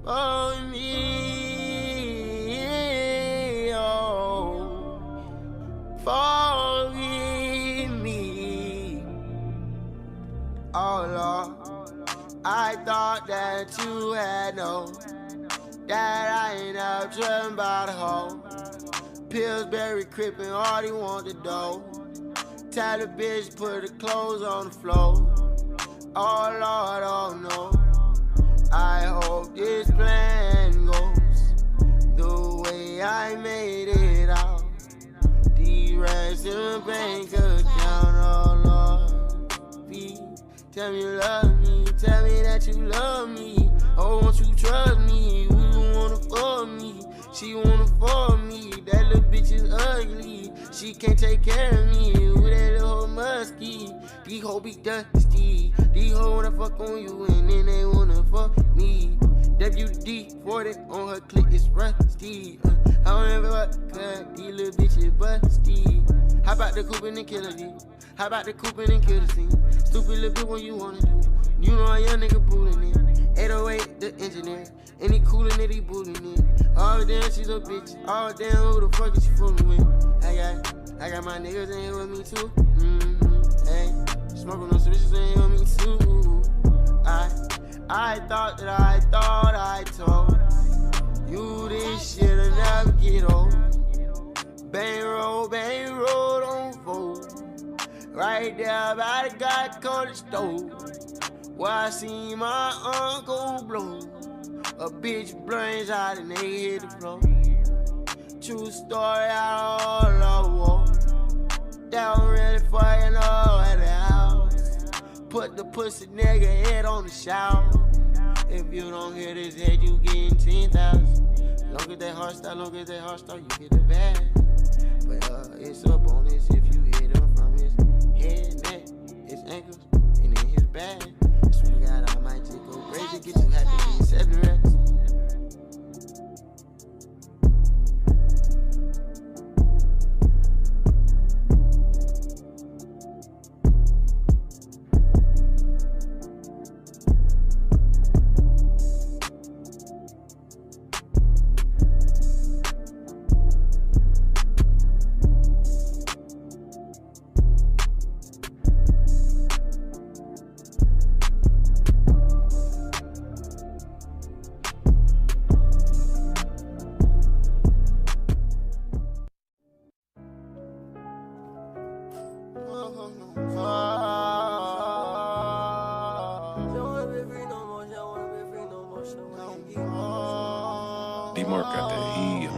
for me, oh, forgive me, oh Lord. I thought that you had known that I ain't out driven by the hoe. Pillsbury crippin', all he want the dough. Tell the bitch put the clothes on the floor. Oh Lord, oh no. I hope this plan goes the way I made it out. These rats in the bank account, oh Lord. Please tell me you love me, tell me that you love me. Oh, won't you trust me? You wanna fuck me, she wanna fuck me. That little bitch is ugly, she can't take care of me. With that little musky, these hoes be dusty. These hoes wanna fuck on you and then they wanna fuck me. WD-40 on her clip is rusty. I don't ever what cut, these little bitches busty. How about the coopin' and kill a D? How about the coopin' and kill the scene? Stupid little bitch, what you wanna do? You know a young nigga bootin' it. 808, the engineer. Any coolin' it, he bootin' it. Oh damn, she's a bitch. Oh damn, who the fuck is she foolin' with? I got my niggas in here with me too. Hey, smoking on switches in here with me too. I thought I told you this shit'll never get old. Bang roll, don't fold. Right there by the guy called the stove, where I seen my uncle blow. A bitch brains out and they hit the floor. True story out all the war. That was really fucking up at the house. Put the pussy nigga head on the shower. If you don't hear this head, you getting 10,000. Long as that hard start, you get the bag. But it's a bonus if you hit him from his head, neck, his ankles, and then his back. I swear to God, I might just go crazy, get you happy, get 7 racks. D-Mark got that heat.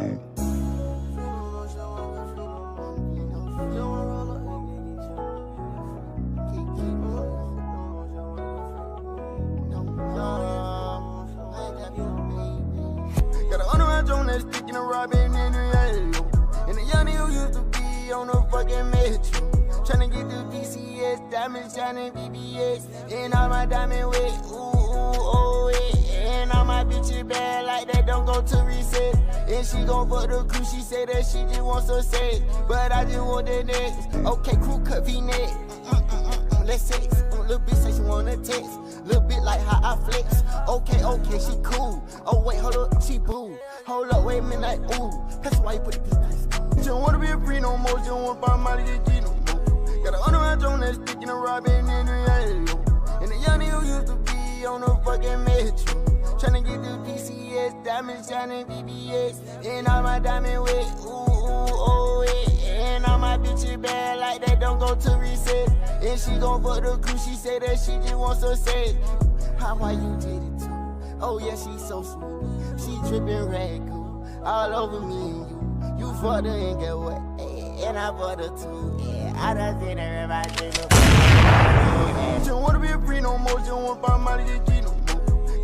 Got an underage on that stick and a robbing in reality. And the young nigga who used to be on the fucking metro. Tryna get the PCS, diamonds shining BBS. And all my diamond wet, oh yeah. And all my bitches bad like that, don't go to recess. And she gon' fuck the crew, she say that she just wants some sex. But I just want the next. Okay, crew cut V-neck. Let's sex. Little bitch say she wanna text. Little bit like how I flex. Okay, she cool. Oh wait, hold up, she boo. Hold up, wait a minute, like ooh. That's why you put the piece. You don't wanna be a free no more, you don't wanna buy my get G no more. Got an underage on that stick and a robbing in reality. And the young nigga who used to be on the fucking metro. Tryna get the PCS, diamonds shining BBS. And all my diamond wet, oh yeah. And all my bitches bad like that, don't go to recess. And she gon' fuck the crew, she say that she just wants some sex. How you did it too? Oh yeah, she so smooth. She drippin' red cool, all over me and you. You fucked her and get what? And I fucked her too. Yeah, I done seen her in my dream. You don't wanna be a free no more, you don't wanna buy my get G no more.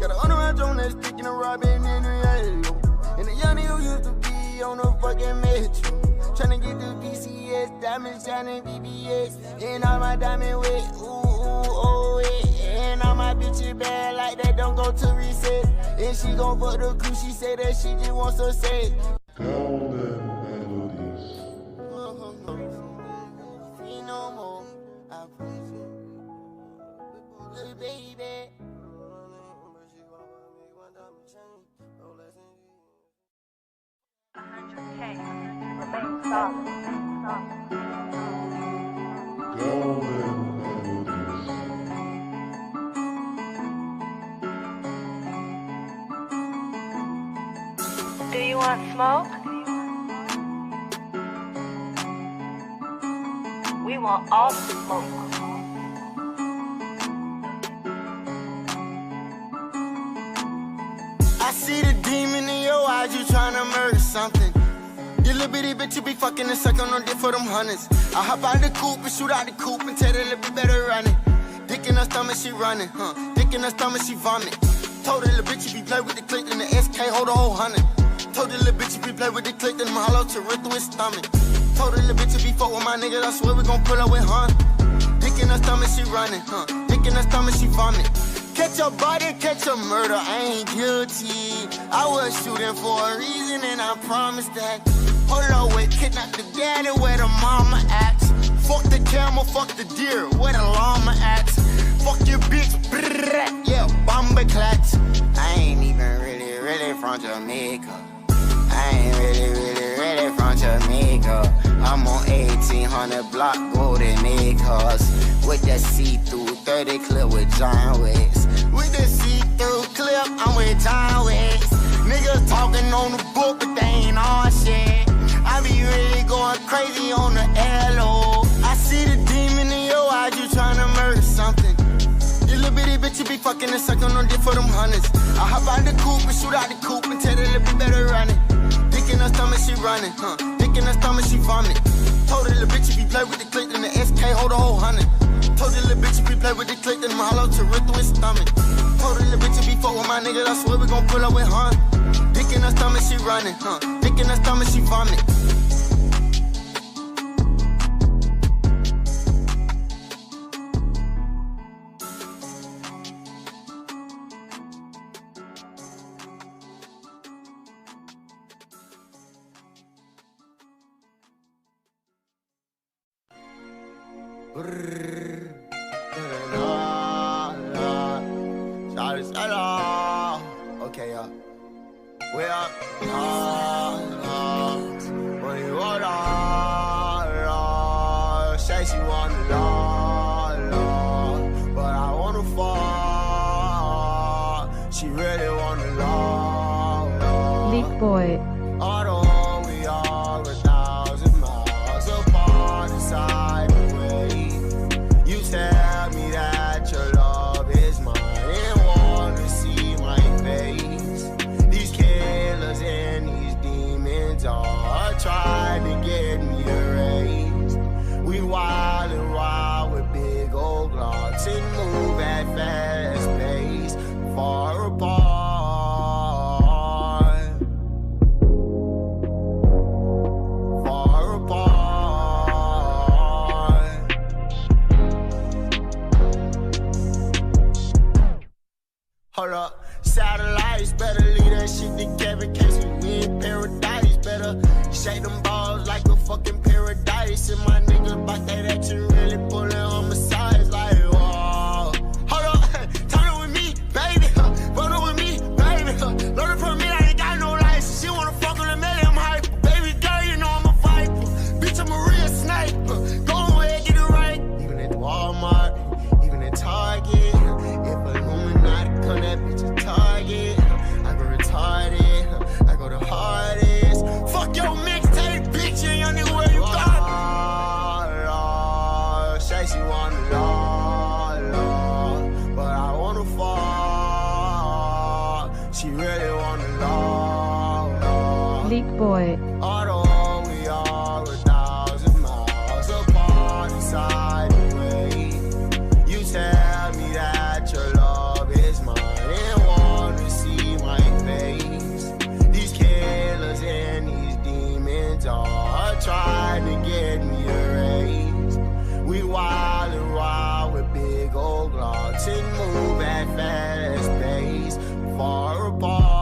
Got an underage on that stick and a robbing in reality. And the young nigga who used to be on the fucking metro. Tryna get the PCS, diamonds shining BBS. And all my diamond wet, oh yeah. And all my bitches bad like that, don't go to recess. And she gon' fuck the crew, she say that she just wants some sex. Golden melodies. No more, I promise you. Little baby. Golden melodies. Do you want smoke? We want all the smoke. I see the demon in your eyes, you tryna murder something. You little bitty bitch, you be fucking and sucking on dick for them hundreds. I hop out the coupe and shoot out the coupe and tell the little bitch better run it. Dick in her stomach, she running, Dick in her stomach, she vomit. Told the little bitch, you be play with the click, then the SK hold a whole 100. Told the little bitch, you be play with the click, then I'm hollow to rip through his stomach. Told the little bitch, you be fuck with my niggas, I swear we gon' pull up with Dick in her stomach, she running, Dick in her stomach, she vomit. Catch a body, catch a murder, I ain't guilty. I was shooting for a reason and I promise that. Hold on, wait, kidnap the daddy where the mama at. Fuck the camel, fuck the deer, where the llama at. Fuck your bitch, brrrr, yeah, bomba clats. I ain't even really from Jamaica. I ain't really from Jamaica. I'm on 1800 block golden acres. With the see-through 30 clip with John Wicks. With the see-through clip, I'm with John Wicks. Niggas talking on the book, but they ain't all shit. I be really going crazy on the LO. I see the demon in your eyes, you tryna murder something. You little bitty bitch, you be fucking and sucking on dick for them hundreds. I hop out the coupe and shoot out the coupe and tell the little bitch better run it. Dick in her stomach, she running, Dick in her stomach, she vomit. Told the little bitch, you be play with the click, then the SK hold a whole 100. Told the little bitch, you be play with the click, then I'm hollow to rip through his stomach. Told the little bitch, you be fuck with my niggas, I swear we gon' pull up with Dick in her stomach, she running, Dick in her stomach, she vomit. Okay, we up, when you order, say she wanna love, but I wanna fall. She really wanna love. Leak boy. Although we are 1,000 miles apart inside the way, you tell me that your love is mine and wanna see my face. These killers and these demons are trying to get me erased. We wild and wild with big old glocks and move at fast pace, far apart. Hold up, satellites, better leave that shit together, case we in paradise. Better shake them balls like a fucking paradise. And my niggas bout that action, really pulling homicides like, whoa. Hold up, turn it with me, baby. Run it with me, baby. Load it for me, I ain't got no license. She wanna fuck with a million, I'm hyper. Baby girl, you know I'm a viper. Bitch, I'm a real sniper. Go ahead, get it right. Even at Walmart, even at Target. If Illuminati come, that bitch a target. I go retarded, I go the hardest. Fuck your mixtape, bitch, and young nigga, where you got? Say she wanna love, but I wanna fall. She really wanna love. Leak boy. Although we are 1,000 miles apart inside the way, you tell me that your love is mine and wanna see my face. These killers and these demons are trying to get me erased. We wild and wild with big old glocks and move at fast pace, far apart.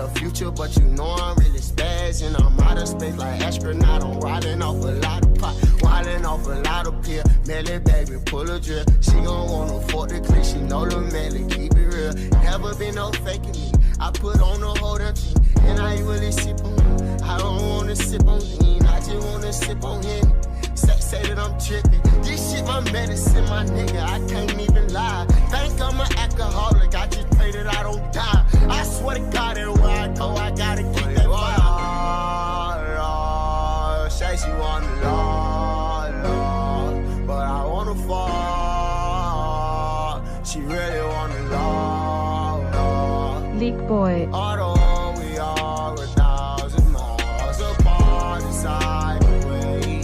a future, but you know I'm really spazzing. I'm out of space like astronaut. I'm riding off a lot of pot, wilding off a lot of pill. Melly baby, pull a drill. She gon' wanna fuck the clique. She know the melly, keep it real. Never been no faking me. I put on the whole damn team, and I ain't really sip on it. I don't wanna sip on lean, I just wanna sip on Henny. Say that I'm tripping. This shit my medicine, my nigga, I can't even lie. Think I'm an alcoholic, I just pray that I don't die. I swear to God, everywhere I go, I gotta keep that fire. Say she wanna love, but I wanna fall. She really wanna love. Leak boy. Although we are 1,000 miles apart inside the way,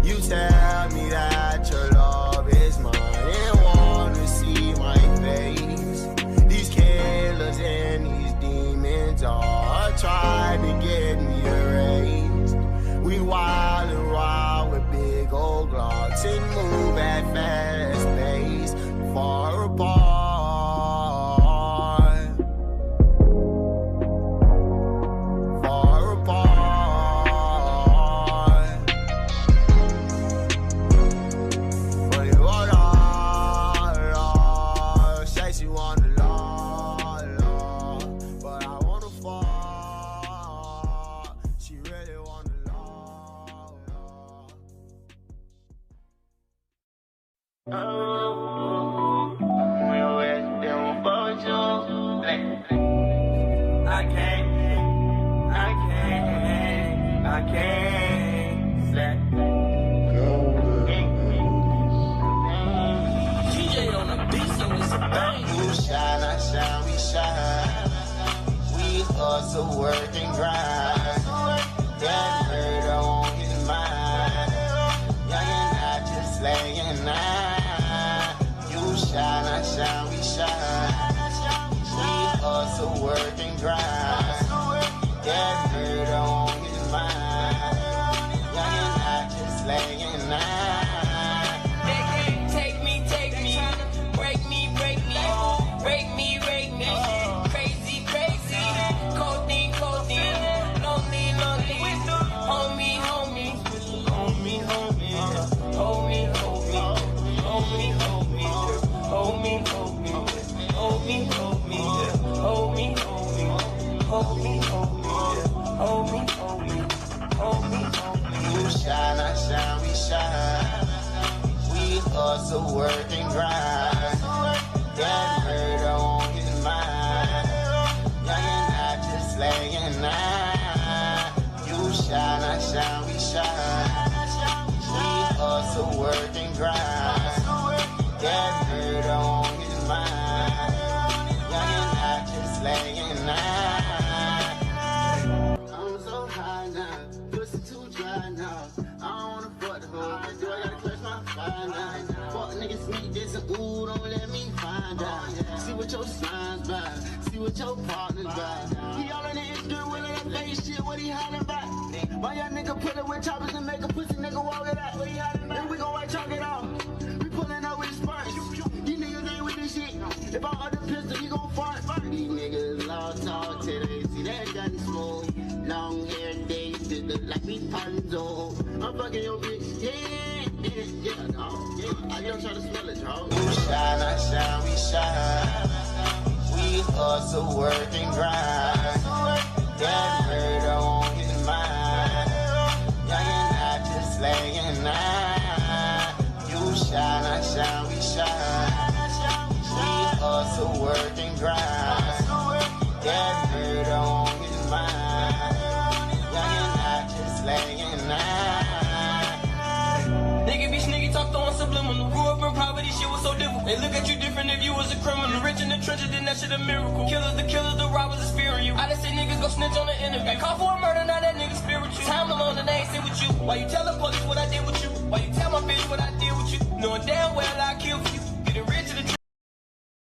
you tell me that your love is mine and wanna see my face. These killers and these demons are trying to get me erased. We wild and wild with big old glocks and move at fast pace, far apart. Hustle, work and grind. That murder on his mind. Young and I just laying nine. You shine, I shine, we shine. We hustle, work and grind. That murder on his mind. Young and I just laying nine. They can't take me, break me, break me, break me, break me. Crazy, crazy, codeine, codeine, lonely, lonely. Hold me, hold me, hold me, hold me, hold me, hold me, hold me, hold me, hold me, hold me, hold me, hold me, hold me, hold me, hold me, hold me, hold me, hold me, hold me, hold me. You shine, I shine, we shine. We hustle, work and grind. That murder on his mind. Young and I just laying nine. You shine, I shine, we shine. We hustle, work and grind. That murder on his mind. Young and I just laying nine. I'm so high now, pussy too dry now. I don't wanna fuck the hoe, do I gotta clutch my fire now? Fuck niggas sneak this and ooh, don't let me find out. See what your signs by, see what your partners by. He all in the Instagram with that face shit, what he hiding by? My young nigga pull it with choppers and make a pussy nigga walk it out. Then we gon' white chalk it off. We pulling out with the sparks. These niggas ain't with this shit. If I other pistol, he gon' fart. These niggas lost talk today. See that gun smoke. Long hair days, did look like we Ponzo. I'm fucking your bitch, yeah, no, yeah. I don't try to smell it, dog. You shine, I shine, we shine. We hustle, work and grind. That murder on his mind. Young and I just laying nine. You shine, I shine, we shine. We hustle, work and grind. That murder on his mind. Young and I just laying nine. Nigga, bitch, nigga, talk throwing subliminal. Grew up in poverty, shit was so difficult. They look at you different if you was a criminal. Rich in the trenches, then that shit a miracle. Killers, the robbers, is fearing you. I done see niggas go snitch on the interview. Got caught for a murder, now that nigga spiritual. Time alone and they ain't sit with you. Why you tell the police what I did with you? Why you tell my bitch what I did with you? Knowing damn well I killed for you.